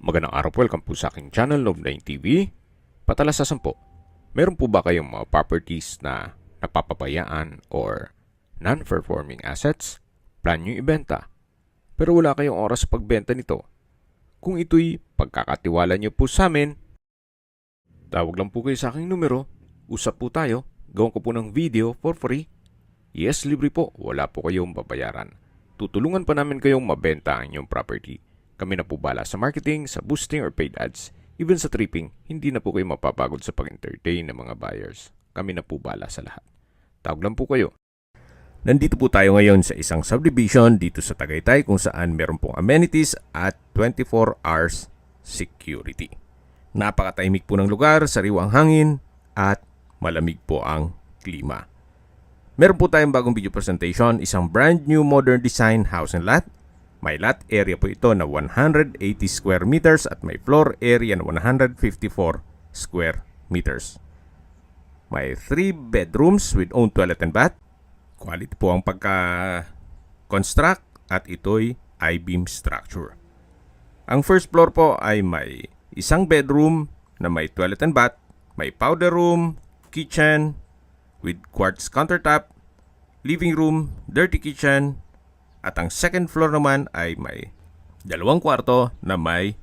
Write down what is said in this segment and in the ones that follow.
Magandang araw po, welcome po sa aking channel, Love9 TV. Patalasasan po, meron po ba kayong mga properties na napapabayaan or non-performing assets? Plan nyo ibenta, pero wala kayong oras sa pagbenta nito. Kung ito'y pagkakatiwala nyo po sa amin, tawag lang po kayo sa aking numero, usap po tayo, gawin ko po ng video for free. Yes, libre po, wala po kayong babayaran. Tutulungan pa namin kayong mabenta ang inyong property. Kami na po bala sa marketing, sa boosting or paid ads. Even sa tripping, hindi na po kayo mapapagod sa pag-entertain ng mga buyers. Kami na po bala sa lahat. Tawag lang po kayo. Nandito po tayo ngayon sa isang subdivision dito sa Tagaytay kung saan meron pong amenities at 24 hours security. Napakatahimik po ng lugar, sariwang hangin at malamig po ang klima. Meron po tayong bagong video presentation, isang brand new modern design house and lot. May lot area po ito na 180 square meters at may floor area na 154 square meters. May 3 bedrooms with own toilet and bath. Quality po ang pagka-construct at ito'y I-beam structure. Ang first floor po ay may isang bedroom na may toilet and bath, may powder room, kitchen with quartz countertop, living room, dirty kitchen, at ang second floor naman ay may 2 kwarto na may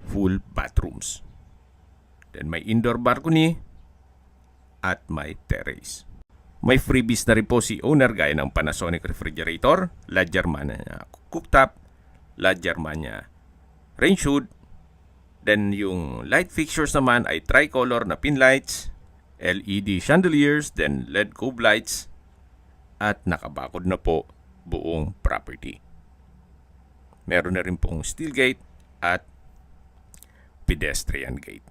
full bathrooms. Then may indoor balcony at may terrace. May freebies na rin po si owner gaya ng Panasonic refrigerator, La Germania cooktop, La Germania range hood. Then yung light fixtures naman ay tricolor na pin lights, LED chandeliers, then LED cove lights, at nakabakod na po buong property. Meron na rin pong steel gate at pedestrian gate.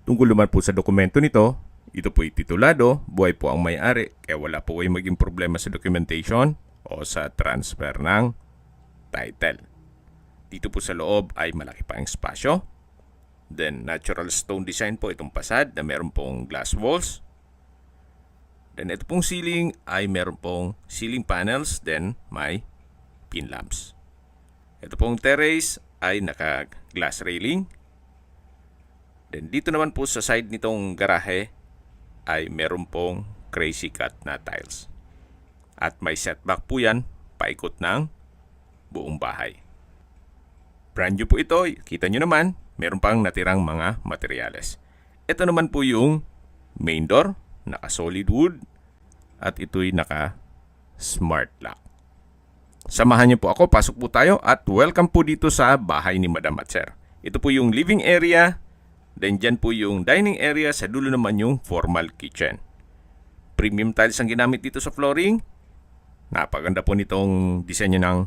Tungkol naman po sa dokumento nito, ito po'y titulado, buhay po ang may-ari, kaya wala po kayong maging problema sa documentation o sa transfer ng title. Dito po sa loob ay malaki pa ang espasyo. Then natural stone design po itong fasad na meron pong glass walls. Then ito pong ceiling ay meron pong ceiling panels, then may pin lamps. Ito pong terrace ay naka-glass railing. Then dito naman po sa side nitong garahe ay meron pong crazy cut na tiles. At may setback po yan, paikot ng buong bahay. Brand new po ito, kita nyo naman, meron pang natirang mga materyales. Ito naman po yung main door, naka-solid wood, at ito'y naka-smart lock. Samahan niyo po ako, pasok po tayo, at welcome po dito sa bahay ni Madam at Sir. Ito po yung living area, then dyan po yung dining area, sa dulo naman yung formal kitchen. Premium tiles ang ginamit dito sa flooring. Napaganda po nitong disenyo ng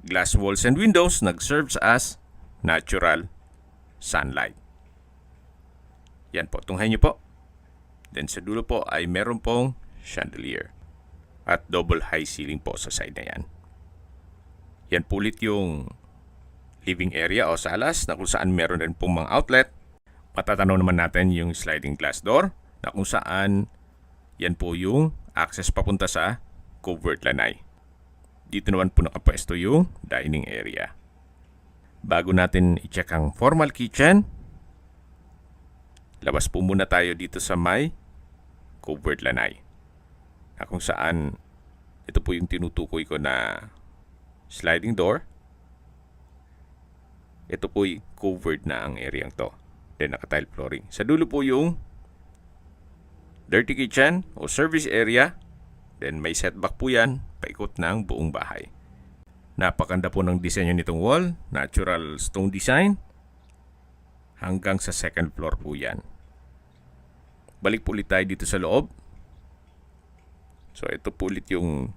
glass walls and windows, nag-serves as natural sunlight. Yan po, tunghayin niyo po. Then sa dulo po ay meron pong chandelier at double high ceiling po sa side na yan. Yan po ulit yung living area o salas na kung saan meron rin pong mga outlet. Matatanaw naman natin yung sliding glass door na kung saan yan po yung access papunta sa covered lanay. Dito naman po nakapwesto yung dining area. Bago natin i-check ang formal kitchen, labas po muna tayo dito sa may covered lanay. Na kung saan ito po yung tinutukoy ko na sliding door. Ito po yung covered na ang area to. Then naka-tile flooring. Sa dulo po yung dirty kitchen o service area. Then may setback po yan, paikot ng buong bahay. Napakanda po ng disenyo nitong wall, natural stone design. Hanggang sa second floor po yan. Balik po ulit tayo dito sa loob. So ito po ulit yung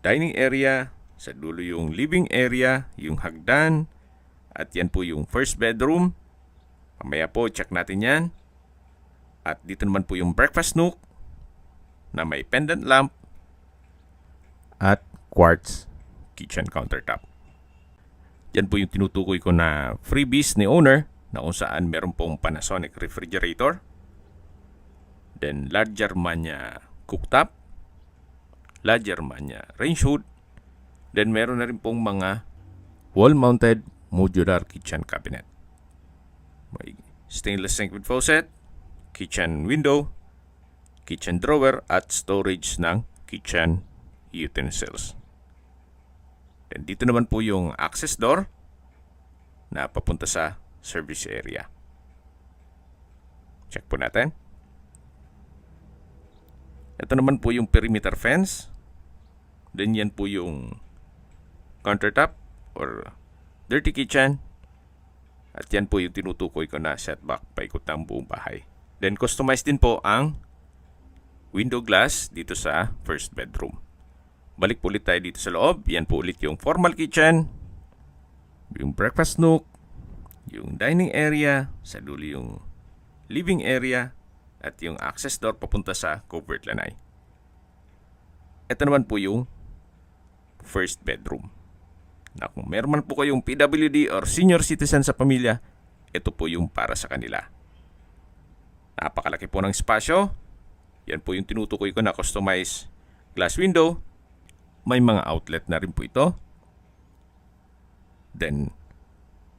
dining area, sa dulo yung living area, yung hagdan, at yan po yung first bedroom. Mamaya po check natin yan. At dito naman po yung breakfast nook na may pendant lamp at quartz kitchen countertop. Yan po yung tinutukoy ko na freebies ni owner na kung saan meron pong Panasonic refrigerator, then La Germania cooktop, La Germania range hood, then meron na rin pong mga wall-mounted modular kitchen cabinet. May stainless sink with faucet, kitchen window, kitchen drawer at storage ng kitchen utensils. Then dito naman po yung access door na papunta sa service area. Check po natin. Ito naman po yung perimeter fence. Then yan po yung countertop or dirty kitchen. At yan po yung tinutukoy ko na setback paikot ng buong bahay. Then customized din po ang window glass dito sa first bedroom. Balik po ulit tayo dito sa loob. Yan po ulit yung formal kitchen, yung breakfast nook, yung dining area, sa dulo yung living area, at yung access door papunta sa covered lanai. Ito naman po yung first bedroom. Na kung meron man po kayong PWD or senior citizen sa pamilya, ito po yung para sa kanila. Napakalaki po ng espasyo. Yan po yung tinutukoy ko na customized glass window. May mga outlet na rin po ito. Then,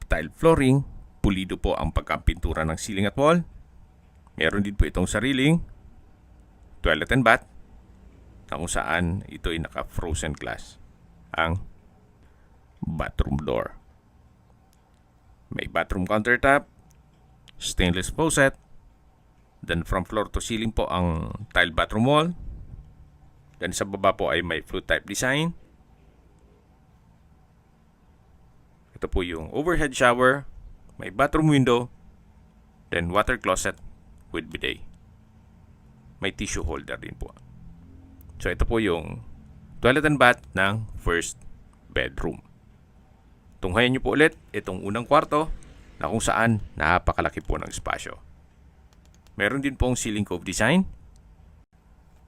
tile flooring. Pulido po ang pagkapintura ng ceiling at wall. Meron din po itong sariling toilet and bath na kung saan ito ay naka-frozen glass ang bathroom door. May bathroom countertop, stainless faucet, then from floor to ceiling po ang tile bathroom wall. Then sa baba po ay may flute type design. Ito po yung overhead shower, may bathroom window, then water closet with bidet. May tissue holder din po. So ito po yung toilet and bath ng first bedroom. Tunghayan nyo po ulit itong unang kwarto na kung saan napakalaki po ng espasyo. Meron din pong ceiling cove design.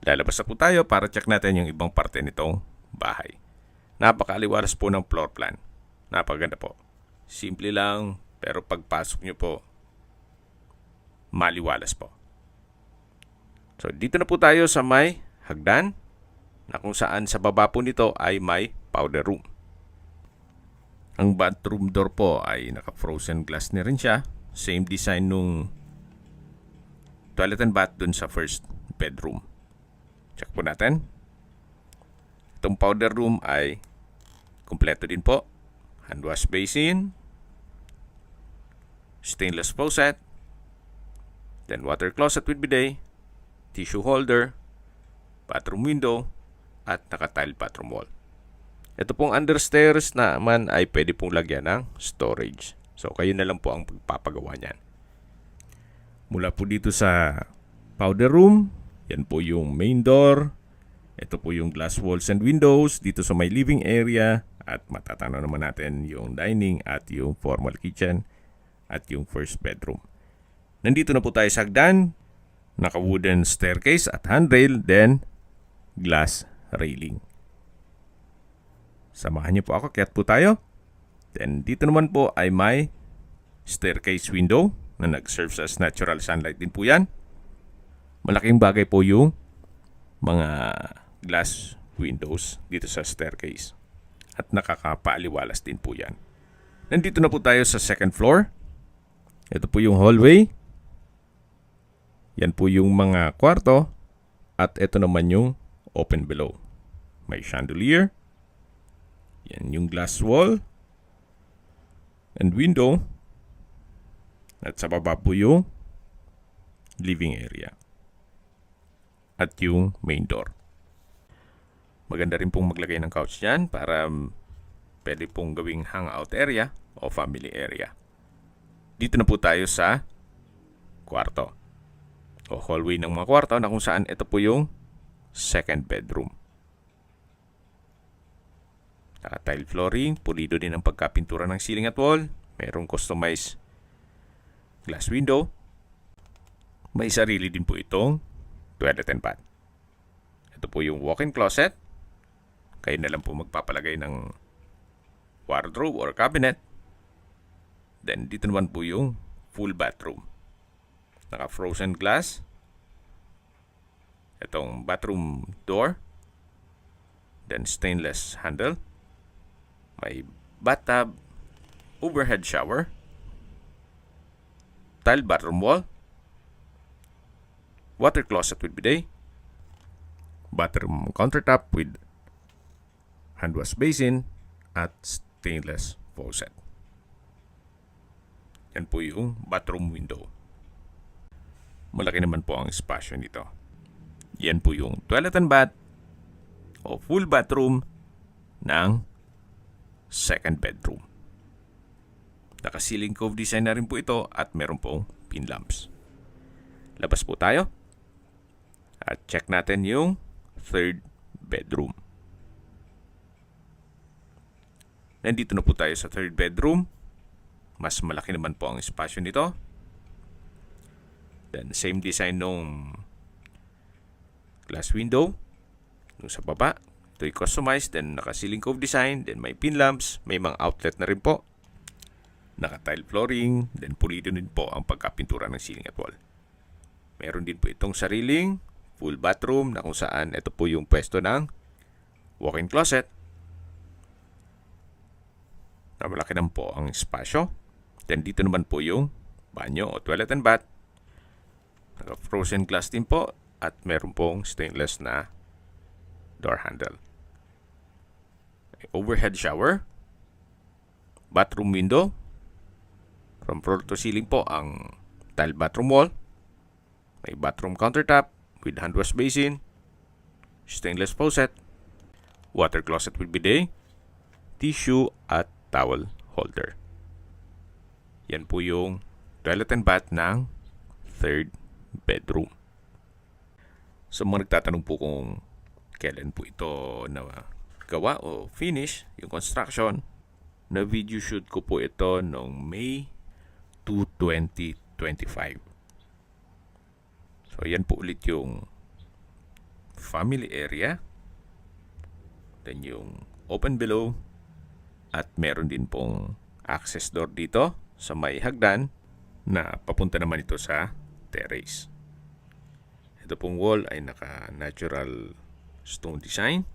Lalabas na po tayo para check natin yung ibang parte nitong bahay. Napakaaliwalas po ng floor plan. Napaganda po. Simple lang, pero pagpasok nyo po, maliwalas po. So dito na po tayo sa may hagdan na kung saan sa baba po nito ay may powder room. Ang bathroom door po ay naka-frozen glass na rin siya. Same design nung toilet and bath dun sa first bedroom. Check po natin. Itong powder room ay kumpleto din po. Hand wash basin, stainless faucet, then water closet with bidet, tissue holder, bathroom window, at naka-tile bathroom wall. Ito pong understairs naman ay pwede pong lagyan ng storage. So kayo na lang po ang pagpapagawa niyan. Mula po dito sa powder room, yan po yung main door. Ito po yung glass walls and windows dito sa may living area. At matatanaw naman natin yung dining at yung formal kitchen at yung first bedroom. Nandito na po tayo sa hagdan. Naka-wooden staircase at handrail, then glass railing. Samahan niyo po ako, kaya't po tayo. Then dito naman po ay may staircase window na nag-serve as natural sunlight din po yan. Malaking bagay po yung mga glass windows dito sa staircase. At nakakapaaliwalas din po yan. Nandito na po tayo sa second floor. Ito po yung hallway. Yan po yung mga kwarto. At ito naman yung open below. May chandelier. Yan yung glass wall. And window. At sa baba po yung living area. At yung main door. Maganda rin pong maglagay ng couch dyan para pwede pong gawing hangout area o family area. Dito na po tayo sa kwarto o hallway ng mga kwarto na kung saan ito po yung second bedroom. Naka-tile flooring, pulido din ang pagkapintura ng ceiling at wall. Merong customized glass window. May sarili din po itong toilet and bath. Ito po yung walk-in closet. Kayo na lang po magpapalagay ng wardrobe or cabinet. Then dito naman po yung full bathroom. Naka-frozen glass. Itong bathroom door. Then stainless handle. May bathtub. overhead shower, tile bathroom wall, water closet with bidet, bathroom countertop with hand wash basin, at stainless faucet. Yan po yung bathroom window. Malaki naman po ang espasyo nito. Yan po yung toilet and bath o full bathroom ng second bedroom. Naka-ceiling cove design na rin po ito at meron pong pin lamps. Labas po tayo at check natin yung third bedroom. Nandito na po tayo sa third bedroom. Mas malaki naman po ang espasyo nito. Then same design nung glass window. Nung sa baba, ito'y customized. Then naka-ceiling cove design. Then may pin lamps. May mga outlet na rin po. Naka-tile flooring. Then pulido din po ang pagkapintura ng ceiling at wall. Meron din po itong sariling full bathroom na kung saan ito po yung pwesto ng walk-in closet. Na malaki naman po ang espasyo. Then dito naman po yung banyo o toilet and bath. Naka-frozen glass din po at meron pong stainless na door handle. Overhead shower, bathroom window, from floor to ceiling po ang tile bathroom wall. May bathroom countertop with hand wash basin, stainless faucet, water closet with bidet, tissue at towel holder. Yan po yung toilet and bath ng third bedroom. So mga nagtatanong po kung kailan po ito na gawa o finish yung construction, na video shoot ko po ito noong May 2, 2025. So yan po ulit yung family area. Then yung open below. At meron din pong access door dito sa may hagdan na papunta naman ito sa terrace. Ito pong wall ay naka-natural stone design,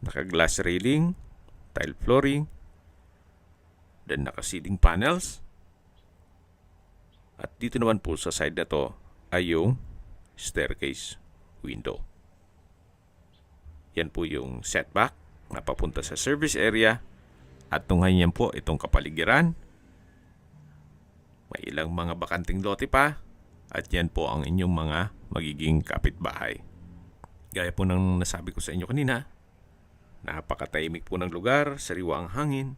naka-glass railing, tile flooring, then naka-ceiling panels. At dito naman po sa side na to ay yung staircase window. Yan po yung setback na papunta sa service area. At tunghayan yan po itong kapaligiran. May ilang mga bakanting lote pa. At yan po ang inyong mga magiging kapitbahay. Gaya po ng nasabi ko sa inyo kanina, napakatahimik po ng lugar, sariwa ang hangin,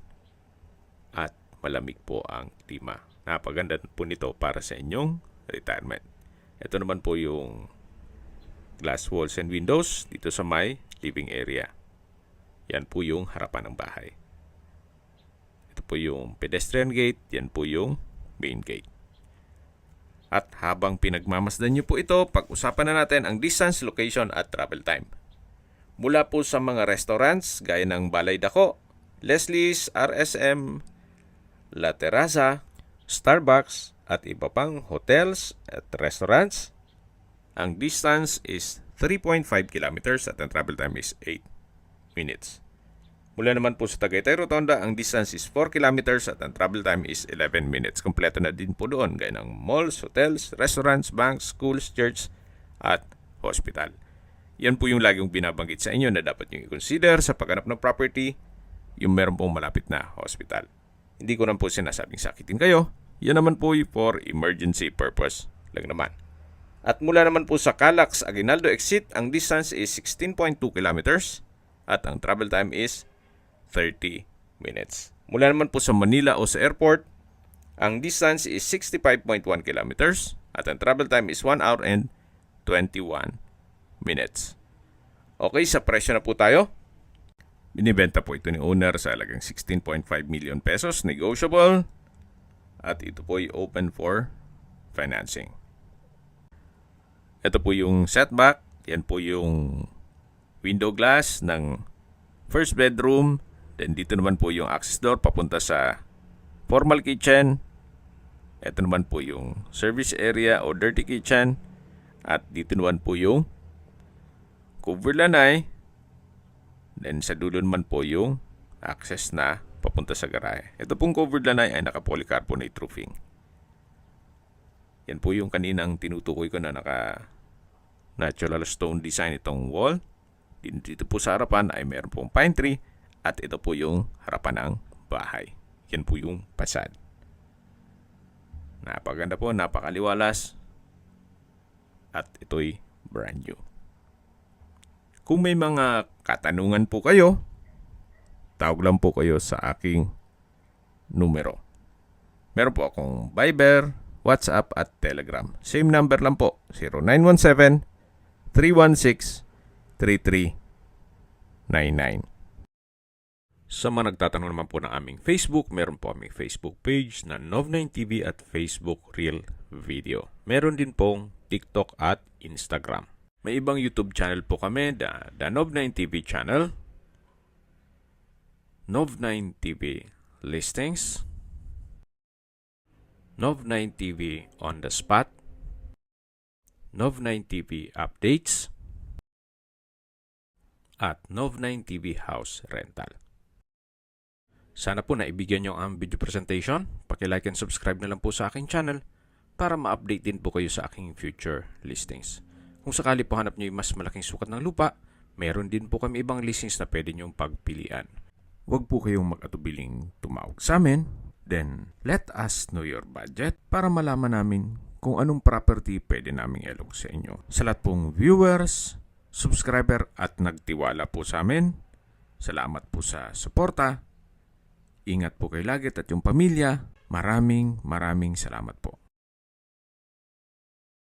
at malamig po ang klima. Napaganda po nito para sa inyong retirement. Ito naman po yung glass walls and windows dito sa may living area. Yan po yung harapan ng bahay. Ito po yung pedestrian gate, yan po yung main gate. At habang pinagmamasdan nyo po ito, pag-usapan na natin ang distance, location at travel time. Mula po sa mga restaurants gaya ng Balay Dako, Leslie's, RSM, La Terraza, Starbucks at iba pang hotels at restaurants, ang distance is 3.5 kilometers at ang travel time is 8 minutes. Mula naman po sa Tagaytay Rotonda, ang distance is 4 kilometers at ang travel time is 11 minutes. Kompleto na din po doon gaya ng malls, hotels, restaurants, banks, schools, church at hospital. Yan po yung laging binabanggit sa inyo na dapat nyo i-consider sa paghanap ng property, yung meron pong malapit na hospital. Hindi ko naman po sinasabing sakitin kayo. Yan naman po for emergency purpose lang naman. At mula naman po sa Calax Aguinaldo exit, ang distance is 16.2 kilometers at ang travel time is 30 minutes. Mula naman po sa Manila o sa airport, ang distance is 65.1 kilometers at ang travel time is 1 hour and 21 minutes. Okay, sa presyo na po tayo. Binibenta po ito ni owner sa halagang 16.5 million pesos, negotiable. At ito po ay open for financing. Ito po yung setback. Yan po yung window glass ng first bedroom. Then dito naman po yung access door papunta sa formal kitchen. Ito naman po yung service area o dirty kitchen. At dito naman po yung cover lanay. Then sa dulo naman po yung access na papunta sa garahe. Ito pong covered lanay ay naka-polycarbonate roofing. Yan po yung kaninang tinutukoy ko na naka-natural stone design itong wall. Dito po sa harapan ay meron pong pine tree at ito po yung harapan ng bahay. Yan po yung facade. Napaganda po, napakaliwalas. At ito'y brand new. Kung may mga katanungan po kayo, tawag lang po kayo sa aking numero. Meron po akong Viber, WhatsApp at Telegram. Same number lang po, 0917-316-3399. Sa mga nagtatanong naman po ng aming Facebook, meron po aming Facebook page na Nov9TV at Facebook Real Video. Meron din pong TikTok at Instagram. May ibang YouTube channel po kami, the Nov9TV channel, Nov9TV Listings, Nov9TV On The Spot, Nov9TV Updates, at Nov9TV House Rental. Sana po naibigyan nyo ang video presentation. Paki-like and subscribe na lang po sa aking channel para ma-update din po kayo sa aking future listings. Kung sakali po hanap nyo yung mas malaking sukat ng lupa, meron din po kami ibang listings na pwede nyong pagpilian. Huwag po kayong mag-atubiling tumawag sa amin. Then, let us know your budget para malaman namin kung anong property pwede naming ilog sa inyo. Sa lahat pong viewers, subscriber at nagtiwala po sa amin, salamat po sa suporta. Ingat po kayo lagi at yung pamilya. Maraming salamat po.